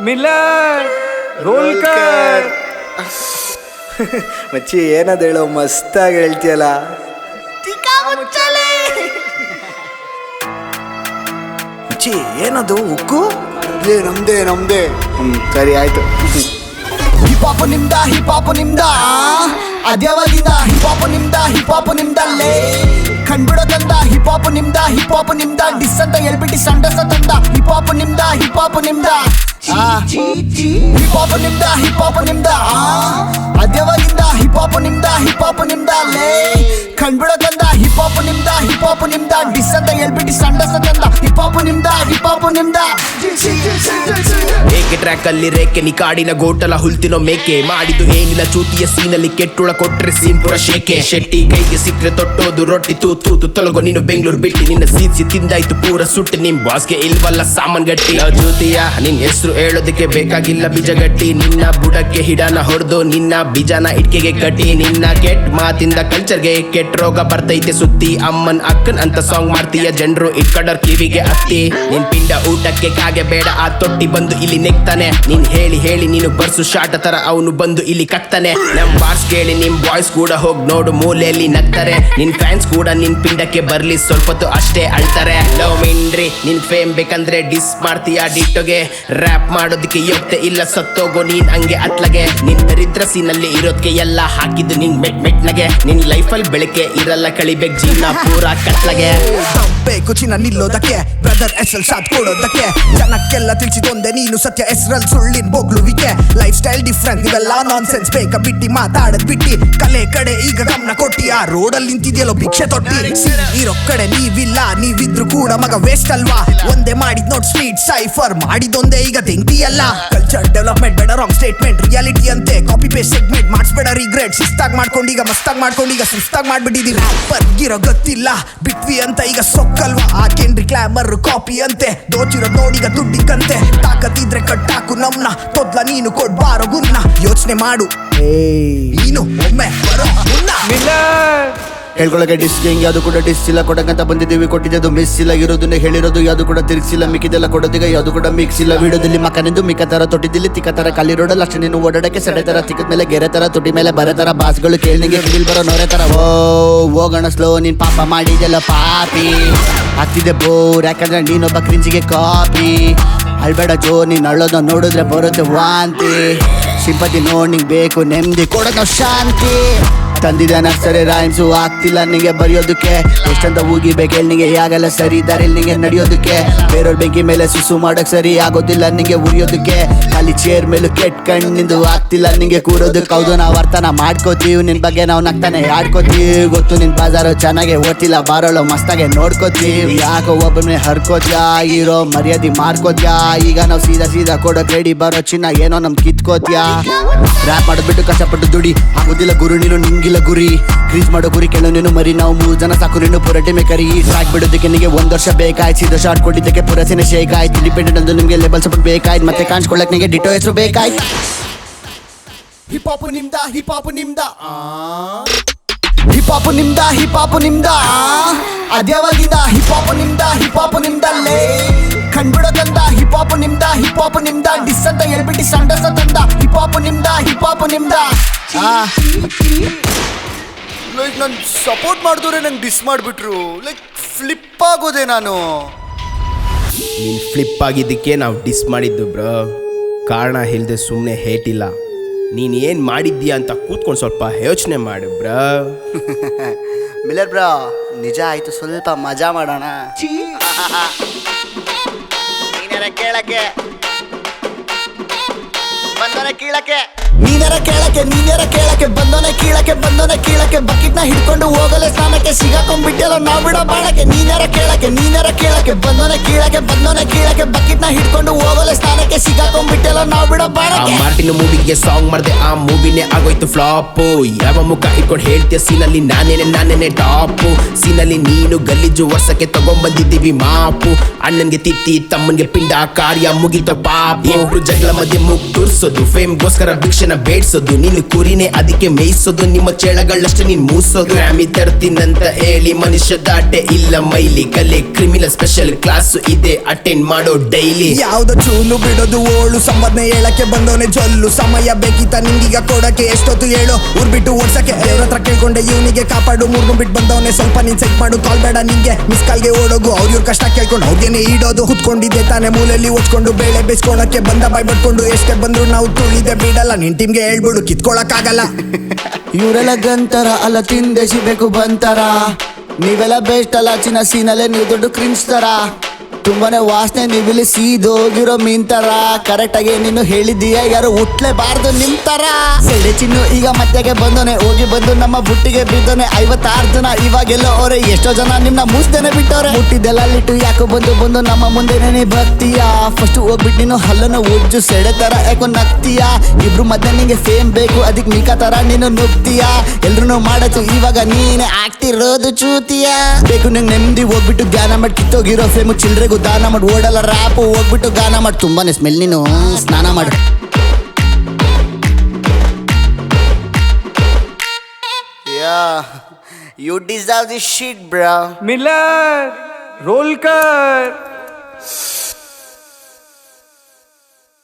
Miller ರೋಲ್ಕರ್. ಮಚ್ಚಿ ಏನದು ಹೇಳೋ, ಮಸ್ತಾಗಿ ಹೇಳ್ತೀಯಲ್ಲ. ಮಚ್ಚಿ ಏನದು ಉಕ್ಕು? ನಮ್ದೇ ಸರಿ ಆಯ್ತು. ಹಿಪಾಪ್ ನಿಮ್ದ ಅದ್ಯಾವಾಗಿಂದ ಹಿಪಾಪ್ ನಿಮ್ದಲ್ಲೇ ಕಂಡ್ಬಿಡೋದಂದ ಹಿಪಾಪ್ ನಿಮ್ದ ಡಿಸ್ ಅಂತ ಹೇಳ್ಬಿಟ್ಟು ಸಂಡಸ ತಂದ ಹಿಪಾಪ್ ನಿಮ್ದ ಹಿಪಾಪ್ ನಿಮ್ದ ಅದ್ಯಾವಾಗಿಂದ ಹಿಪಾಪ್ ನಿಮ್ದಲ್ಲೇ ಕಂಡ್ಬಿಡೋದಂದ ಹಿಪಾಪ್ ನಿಮ್ದ ಡಿಸ್ ಅಂತ ಹೇಳ್ಬಿಟ್ಟು ಸಂಡಸ ತಂದ ಹಿಪಾಪ್ ನಿಮ್ದ ಏಕೆ ಟ್ರ್ಯಾಕ್ ಅಲ್ಲಿ ರೇಕೆ ನೀ ಕಾಡಿನ ಗೋಟಲ ಹುಲ್ತಿನೋ ಮೇಕೆ ಮಾಡಿದ್ದು ಏನಿಲ್ಲ ಚೂತಿಯ ಸೀನಲ್ಲಿ ಕೆಟ್ಟುಳ ಕೊಟ್ರೆ ಸೀನ್ ಪುರ ಶೇಕೆ ಶೆಟ್ಟಿ ಕೈಗೆ ಸಿಕ್ಕರೆ ತೊಟ್ಟೋದು ರೊಟ್ಟಿ ತೂತು ತೊಲಗೋ ನೀನು ಬೆಂಗಳೂರು ಬಿಟ್ಟು ನಿನ್ನ ಸೀಸಿ ತಿಂದಾಯ್ತು ಪೂರ ಸುಟ್ಟು ನಿಮ್ ಬಾಸ್ಗೆ ಇಲ್ವಲ್ಲ ಸಾಮಾನ್ ಗಟ್ಟಿ ಜ್ಯೋತಿಯ ನಿನ್ ಹೆಸರು ಹೇಳೋದಕ್ಕೆ ಬೇಕಾಗಿಲ್ಲ ಬೀಜಗಟ್ಟಿ ನಿನ್ನ ಬುಡಕ್ಕೆ ಹಿಡನ ಹೊಡೆದು ನಿನ್ನ ಬೀಜನ ಇಟ್ಕೆಗೆ ಕಟ್ಟಿ ನಿನ್ನ ಕೆಟ್ಟ ಮಾತಿಂದ ಕಲ್ಚರ್ಗೆ ಕೆಟ್ಟ ರೋಗ ಬರ್ತೈತೆ ಸುತ್ತಿ ಅಮ್ಮನ್ ಅಕ್ಕನ್ ಅಂತ ಸಾಂಗ್ ಮಾಡ್ತೀಯ ಜನರು ಇಟ್ಕೊಂಡರ್ ಕಿವಿಗೆ ಹತ್ತಿ ನಿನ್ ಪಿಂಡ ಊಟಕ್ಕೆ ಕಾಗೆ ಬೇಡ ಆ ತೊಟ್ಟಿ ಬಂದು ಇಲ್ಲಿ ನೆಕ್ತಾನೆ ನೀನ್ ಹೇಳಿ ನೀನು ಬರ್ಸು ಶಾಟ ತರ ಅವನು ಬಂದು ಇಲ್ಲಿ ಕಕ್ತಾನೆ ನಮ್ ಬಾರ್ಸ್ ಕೇಳಿ ನಿಮ್ ಬಾಯ್ಸ್ ಕೂಡ ಹೋಗ್ ನೋಡು ಮೂಲೆಯಲ್ಲಿ ನಗ್ತಾರೆ ನಿನ್ ಫ್ಯಾನ್ಸ್ ಕೂಡ ನಿನ್ ಪಿಂಡಕ್ಕೆ ಬರ್ಲಿ ಸ್ವಲ್ಪ ಹೊತ್ತು ಅಷ್ಟೇ ಅಳ್ತಾರೆ. ಲವ್ ಮಿಂಡ್ರಿ ನಿನ್ ಫೇಮ್ ಬೇಕಂದ್ರೆ ಡಿಸ್ ಮಾಡ್ತೀಯ ಡಿಟ್ಟೋಗೆ ರ್ಯಾಪ್ ಮಾಡೋದಕ್ಕೆ ಯೋಗ್ಯತೆ ಇಲ್ಲ ಸತ್ತೋಗೋ ನೀನ್ ಹಂಗೆ ಅತ್ಲಗೆ ನಿನ್ ದರಿದ್ರ ಸೀನಲ್ಲಿ ಇರೋದಕ್ಕೆ ಎಲ್ಲ ಹಾಕಿದ್ದು ನಿನ್ ಮೆಟ್ನಗೆ ನಿನ್ ಲೈಫಲ್ಲಿ ಬೆಳಕೆ ಇರಲ್ಲ ಕಳಿಬೇಕು ಜೀವನ ಪೂರ ಕತ್ಲಗೆ. ಬೇಕು ಚಿನ್ನ ನಿಲ್ಲೋದಕ್ಕೆ ಬ್ರದರ್ ಹೆಸಲ್ ಸಾಥ್ ಕೊಡೋದಕ್ಕೆ ಜನಕ್ಕೆಲ್ಲ ತಿಳಿಸಿದೊಂದೆ ನೀನು ಸತ್ಯ ಹೆಸರಲ್ಲಿ ಸುಳ್ಳಿನ ಬೋಗ್ಲುವಿಕೆ ಲೈಫ್ ಸ್ಟೈಲ್ ಡಿಫ್ರೆಂಟ್ ಇವೆಲ್ಲ ನಾನ್ ಸೆನ್ಸ್ ಬೇಕ ಬಿಟ್ಟಿ ಮಾತಾಡದ್ ಬಿಟ್ಟಿ ಕಲೆ ಕಡೆ ಈಗ ಗಮನ ಕೊಟ್ಟಿ ಆ ರೋಡಲ್ಲಿ ನಿಂತಿದ್ಯಲ್ಲೋ ಭಿಕ್ಷೆ ತೊಟ್ಟಿ ಇರೋ ಕಡೆ ನೀವಿದ್ರು ಕೂಡ ಮಗ ವೇಸ್ಟ್ ಅಲ್ವಾ ಒಂದೇ ಮಾಡಿದ್ ನೋಡ್ ಸ್ಪೀಡ್ ಸೈಫರ್ ಮಾಡಿದೊಂದೇ ಈಗ ತೆಂಗ್ತಿಯಲ್ಲ ಕಲ್ಚರ್ ಡೆವಲಪ್ಮೆಂಟ್ ಬೇಡ ರಾಂಗ್ ಸ್ಟೇಟ್ಮೆಂಟ್ ರಿಯಾಲಿಟಿ ಅಂತೆ ಕಾಪಿ ಪೇಸ್ಟ್ ಸೆಗ್ಮೆಂಟ್ ಮಾಡಿಸ್ಬೇಡ ರಿಗ್ರೆಟ್ ಶಿಸ್ತಾಗಿ ಮಾಡ್ಕೊಂಡೀಗ ಮಸ್ತಾಗಿ ಮಾಡ್ಕೊಂಡೀಗ ಸುಸ್ತಾಗಿ ಮಾಡ್ಬಿಟ್ಟಿದೀವಿ ಬರ್ಗಿರೋ ಗೊತ್ತಿಲ್ಲ ಬಿಟ್ವಿ ಅಂತ ಈಗ ಸೊಕ್ಕಲ್ವಾ ಆಕೆಂಡ್ರಿ ಗ್ಲಾಮರ್ ಕಾಪಿ ಅಂತೆ ದೋಚಿರೋ ನೋಡಿಗ ದುಡ್ಡಿಗಂತೆ ತಾಕತ್ತಿದ್ರೆ ಕಟ್ಟಾಕು ನಮ್ನ ತೊದ್ಲ ನೀನು ಕೊಡ್ಬಾರೋ ಗುನ್ನ ಯೋಚನೆ ಮಾಡು ನೀನು ಒಮ್ಮೆ ಬರೋ ಮುನ್ನ ಮಿಲ್ಲರ್ ಹೇಳ್ಕೊಳಕ್ಕೆ ಡಿಸ್ ಹೆಂಗೆ ಅದು ಕೂಡ ಡಿಸ್ ಇಲ್ಲ ಕೊಡಕಂತ ಬಂದಿದ್ದೀವಿ ಕೊಟ್ಟಿದ್ದು ಮಿಸ್ ಇಲ್ಲ ಇರೋದನ್ನ ಹೇಳಿರೋದು ಯಾವುದು ಕೂಡ ತಿರ್ಗಿಸಿಲ್ಲ ಮಿಕ್ಕಿದೆಲ್ಲ ಕೊಡೋದೀಗ ಯಾವುದು ಕೂಡ ಮಿಕ್ಸ್ ಇಲ್ಲ ವಿಡೋದಲ್ಲಿ ಮಕ್ಕನಿಂದು ಮಿಕ್ಕ ತರ ತೊಟ್ಟಿದ್ದಿಲ್ಲಿ ತಿಕ್ಕ ತರ ಖಾಲಿ ರೋಡಲ್ಲ ಅಷ್ಟೇ ನೀನು ಓಡಾಡಕ್ಕೆ ಸಡೆ ತರ ತಿಕ್ಕದ ಮೇಲೆ ಗೆರೆ ತರ ತುಟಿ ಮೇಲೆ ಬರೆ ತರ ಬಾಸ್ಗಳು ಕೇಳಿಗೆ ಬಿಲ್ ಬರೋ ನೋರೆ ತರ ಹೋಗೋಣ ಸ್ಲೋ ನೀನ್ ಪಾಪ ಮಾಡಿದೆಲ್ಲ ಪಾಪಿ ಆಗ್ತಿದೆ ಬೋರ್ ಯಾಕಂದ್ರೆ ನೀನೊಬ್ಬ ಕ್ರಿಂಜಿಗೆ ಕಾಪಿ ಅಳ್ಬೇಡ ಜೋ ನೀನ್ ಅಳ್ಳೋದ ನೋಡಿದ್ರೆ ಬರುತ್ತೆ ವಾಂತಿ ಸಿಂಪತಿ ನೋಡ್ ನಿಂಗೆ ಬೇಕು ನೆಮ್ಮದಿ ಕೊಡೋದು ಶಾಂತಿ ತಂದಿದೆ ನರ್ಸರಿ ರೈಮ್ಸು ಆಗ್ತಿಲ್ಲ ನಿಂಗೆ ಬರೆಯೋದಕ್ಕೆ ಎಷ್ಟಂತ ಹೋಗಿಬೇಕು ಹೇಳಿ ನಿಂಗೆ ಯಾಗಲ್ಲ ಸರಿ ದಾರಿಲಿ ನಿಂಗೆ ನಡೆಯೋದಕ್ಕೆ ಬೇರೆಯವ್ರ ಬೆಂಕಿ ಮೇಲೆ ಸುಸು ಮಾಡಕ್ ಸರಿ ಆಗೋದಿಲ್ಲ ನಿಂಗೆ ಉರಿಯೋದಕ್ಕೆ ಖಾಲಿ ಚೇರ್ ಮೇಲೂ ಕೆಟ್ಟ ಕಣ್ಣಿಂದು ಆಗ್ತಿಲ್ಲ ನಿಂಗೆ ಕೂರೋದಕ್ಕೆ ಹೌದು ನಾವು ಅರ್ಥನ ಮಾಡ್ಕೋತೀವಿ ನಿನ್ ಬಗ್ಗೆ ನಾವು ನಗ್ತಾನೆ ಆಡ್ಕೋತೀವಿ ಗೊತ್ತು ನಿನ್ ಬಾಜಾರು ಚೆನ್ನಾಗೆ ಓದ್ತಿಲ್ಲ ಬಾರೋಳು ಮಸ್ತಾಗೆ ನೋಡ್ಕೋತೀವಿ ಯಾಕೋ ಒಬ್ಬನೇ ಹರ್ಕೋತ್ಯಾ ಇರೋ ಮರ್ಯಾದೆ ಮಾರ್ಕೋತ್ಯಾ ಈಗ ನಾವು ಸೀದಾ ಕೊಡೋಕ್ ರೆಡಿ ಬರೋ ಚಿನ್ನ ಏನೋ ನಮ್ ಕಿತ್ಕೋತ್ಯಾ ರ್ಯಾಪ್ ಮಾಡೋದ್ಬಿಟ್ಟು ಕಷ್ಟಪಟ್ಟು ದುಡಿ ಆಗೋದಿಲ್ಲ ಗುರು ನೀನು ನಿಂಗಿಲ್ಲ ಗುರಿ ಕ್ರೀಸ್ ಮಾಡೋ ಗುರಿ ಕೇಳೋ ನೀನು ಮರಿ ನಾವು 3 ಜನ ಸಾಕು ನೀನು ಪುರಟಿ ಮೇಕರಿ ಟ್ರ್ಯಾಕ್ ಬಿಡೋದಕ್ಕೆ ನಿಮಗೆ 1 ವರ್ಷ ಬೇಕಾಯ್ತು ಸೀದಾ ಶಾರ್ಟ್ ಕೊಟ್ಟಿದ್ದಕ್ಕೆ ಪುರಸಿನ ಶೇಕ್ ಆಯ್ತು ಇಂಡಿಪೆಂಡೆಂಟ್ ಅಂದ್ರೆ ನಿಮಗೆ ಲೆಬಲ್ ಸಪೋರ್ಟ್ ಬೇಕಾಯ್ತು ಮತ್ತೆ ಕಾಣಿಸ್ಕೊಳ್ಳಕ್ಕೆ ನಿಮಗೆ ಡಿಟೋ ಹೆಸರು ಬೇಕಾಯ್ತು. ಹಿಪಾಪ್ ನಿಮ್ದ ಅದ್ಯಾವಾಗಿಂದ ಹಿಪಾಪ್ ನಿಮ್ದಲ್ಲೇ ಕಂಡ್ಬಿಡೋದಂದ ಹಿಪಾಪ್ ನಿಮ್ದ ಡಿಸ್ ಅಂತ ಹೇಳ್ಬಿಟ್ಟು ಸಂಡಸ ತಂದ ಹಿಪಾಪ್ ನಿಮ್ದ ಲೈಕ್ ನಾನು ಸಪೋರ್ಟ್ ಮಾಡಿದವ್ರೆ ನಂಗೆ ಡಿಸ್ ಮಾಡಿಬಿಟ್ರು ಲೈಕ್ ಫ್ಲಿಪ್ ಆಗೋದೆ ನಾನು. ನೀನ್ ಫ್ಲಿಪ್ ಆಗಿದ್ದಕ್ಕೆ ನಾವು ಡಿಸ್ ಮಾಡಿದ್ದು ಬ್ರೋ ಕಾರಣ ಹೇಳ್ದೆ ಸುಮ್ಮನೆ ಹೇಟಿಲ್ಲ ನೀನ್ ಏನ್ ಮಾಡಿದ್ದೀಯಾ ಅಂತ ಕೂತ್ಕೊಂಡು ಸ್ವಲ್ಪ ಯೋಚನೆ ಮಾಡು ಬ್ರೋ. ಮಿಲ್ಲರ್ ಬ್ರೋ ನಿಜ ಆಯ್ತು ಸ್ವಲ್ಪ ಮಜಾ ಮಾಡೋಣ. ನೀನೇನ ಕೇಳಕ್ಕೆ ಬಂದೋನೆ ಕೇಳಕ್ಕೆ ಬಂದೋನೆ ಕೀಳಕ್ಕೆ ಬಕೆಟ್ ನ ಹಿಡ್ಕೊಂಡು ಹೋಗಲೆ ಸ್ನಾನಕ್ಕೆ ಸಿಗಾಕೊಂಡ್ಬಿಟ್ಟೆಲ್ಲ ನಾವ್ ಬಿಡೋ ಬಾಳಕ್ಕೆ ನೀನ್ಯಾರ ಕೇಳಕ್ಕೆ ಬಂದೋನೆ ಕೀಳಕ್ಕೆ ಬಕೆಟ್ ನ ಹಿಡ್ಕೊಂಡು ಹೋಗಲೆ ಸ್ನಾನಕ್ಕೆ ಸಿಗಾಕೊಂಡ್ಬಿಟ್ಟೆಲ್ಲ ನಾವ್ ಬಿಡೋ ಬಾಳಕ್ಕೆ. ಮಾರ್ಟಿನ್ ಮೂವಿಗೆ ಸಾಂಗ್ ಮಾಡ್ದೆ ಆ ಮೂವಿನೇ ಆಗೋಯ್ತು ಫ್ಲಾಪ್ ಯಾವ ಮುಖ ಇಟ್ಕೊಂಡು ಹೇಳ್ತೀಯ ಸೀನಲ್ಲಿ ನಾನೇನೆ ಟಾಪು ಸೀನಲ್ಲಿ ನೀನು ಗಲೀಜು ವರ್ಷಕ್ಕೆ ತಗೊಂಡ್ಬಂದಿದ್ದೀವಿ ಮಾಪು ಅಣ್ಣನ್ಗೆ ತಿತ್ತಿ ತಮ್ಮನ್ಗೆ ಪಿಂಡ ಕಾರ್ಯ ಮುಗಿತ ಪಾಪು ಇಬ್ರು ಜಗಳ ಮಧ್ಯೆ ಮುಗ್ ತುರ್ಸೋದು ಫೇಮ್ಗೋಸ್ಕರ ಭಿಕ್ಷೆ ಜನ ಬೇಡ್ಸೋದು ನೀನು ಕುರಿನೇ ಅದಕ್ಕೆ ಮೇಯಿಸೋದು ನಿಮ್ಮ ಚೇಳಗಳಷ್ಟು ನೀನ್ ಮೂಸೋದು ಗ್ರಾಮಿ ತರ್ತೀನಂತ ಹೇಳಿ ಮನುಷ್ಯ ದಾಟೆ ಇಲ್ಲ ಮೈಲಿ ಕಲೆ ಕ್ರಿಮಿನಲ್ ಸ್ಪೆಷಲ್ ಕ್ಲಾಸ್ ಇದೆ ಅಟೆಂಡ್ ಮಾಡೋ ಡೈಲಿ ಯಾವ್ದೋ ಚೂಲು ಬಿಡೋದು ಓಳು ಸಂಬಂಧನೆ ಹೇಳಕ್ಕೆ ಬಂದವನೆ ಜೊಲ್ಲು ಸಮಯ ಬೇಕಿತ್ತ ನಿಂಗೀಗ ಕೊಡಕ್ಕೆ ಎಷ್ಟೊತ್ತು ಹೇಳು ಊರ್ ಬಿಟ್ಟು ಓಡ್ಸಕ್ಕೆ ದೇವ್ರ ಹತ್ರ ಕೇಳ್ಕೊಂಡೆ ಇವನಿಗೆ ಕಾಪಾಡು ಮೂರ್ನು ಬಿಟ್ಟು ಬಂದವನೆ ಸ್ವಲ್ಪ ನೀನ್ ಚೆಕ್ ಮಾಡು ಕಾಲ್ ಬೇಡ ನಿಂಗೆ ಮಿಸ್ ಕಾಲ್ಗೆ ಓಡೋಗು ಅವ್ರ ಕಷ್ಟ ಕೇಳ್ಕೊಂಡು ಅವ್ರಿಗೇನೆ ಇಡೋದು ಕುತ್ಕೊಂಡಿದ್ದೆ ತಾನೆ ಮೂಲೆಯಲ್ಲಿ ಓದ್ಕೊಂಡು ಬೇಳೆ ಬೇಯಿಸ್ಕೊಳಕ್ಕೆ ಬಂದ ಬಾಯ್ ಬಡ್ಕೊಂಡು ಎಷ್ಟೇ ಬಂದ್ರು ನಾವು ತುಳಿದೆ ಬಿಡಲ್ಲ ನಿನ್ ಟೀಮ್ಗೆ ಹೇಳ್ಬಿಡು ಕಿತ್ಕೊಳಕ್ಕಾಗಲ್ಲ ಇವರೆಲ್ಲ ಗಂತರ ಅಲ್ಲ ತಿಂದೆ ಸಿಬೇಕು ಬಂತರ ನೀವೆಲ್ಲ ಬೆಸ್ಟ್ ಅಲ್ಲ ಚಿನ್ನ ಸೀನಲ್ಲೇ ನೀವು ದೊಡ್ಡ ಕ್ರಿನ್ಸ್ ತರ ತುಂಬಾನೇ ವಾಸನೆ ನೀವಿಲ್ಲಿ ಸೀದೋಗಿರೋ ಮೀನ್ ತರ ಕರೆಕ್ಟ್ ಆಗಿ ನೀನು ಹೇಳಿದೀಯ ಯಾರು ಹುಟ್ಲೇಬಾರ್ದು ನಿಮ್ ತರ ಸೆಡೆ ಚಿನ್ನು ಈಗ ಮತ್ತೆಗೆ ಬಂದೋನೆ ಹೋಗಿ ಬಂದು ನಮ್ಮ ಬುಟ್ಟಿಗೆ ಬಿದ್ದೋನೆ 56 ಜನ ಇವಾಗೆಲ್ಲ ಅವರೇ ಎಷ್ಟೋ ಜನ ನಿಮ್ನ ಮೂಸ್ದೇನೆ ಬಿಟ್ಟವ್ರೆ ಹುಟ್ಟಿದೆಲ್ಲ ಲಿಟ್ಟು ಯಾಕೋ ಬಂದು ನಮ್ಮ ಮುಂದೆನೇ ಬರ್ತೀಯ ಫಸ್ಟ್ ಹೋಗ್ಬಿಟ್ಟು ನೀನು ಹಲ್ಲನ ಉಜ್ಜು ಸೆಡೆ ತರ ಯಾಕೋ ನಗ್ತೀಯ ಇಬ್ರು ಮಧ್ಯೆ ನಿಂಗೆ ಫೇಮ್ ಬೇಕು ಅದಕ್ಕೆ ಮಿಕ ತರ ನೀನು ನುಗ್ತೀಯ ಎಲ್ರು ಮಾಡತ್ತು ಇವಾಗ ನೀನೆ ಆಗ್ತಿರೋದು ಚೂತಿಯ ಬೇಕು ನಿಂಗೆ ನೆಮ್ಮದಿ ಹೋಗ್ಬಿಟ್ಟು ಜ್ಞಾನ ಮಾಡಿ ಕಿತ್ತೋಗಿರೋ ಫೇಮು ಚಿಲ್ಡ್ರೆಗೂ ದಾನ ಮಾಡಿ ಓಡಲ್ಲ ರ್ಯಾಪು ಹೋಗ್ಬಿಟ್ಟು ಗಾನ ಮಾಡಿ ತುಂಬಾನೇ ಸ್ಮೆಲ್ ನೀನು ಸ್ನಾನ ಮಾಡು You deserve this shit, bro. Miller role कर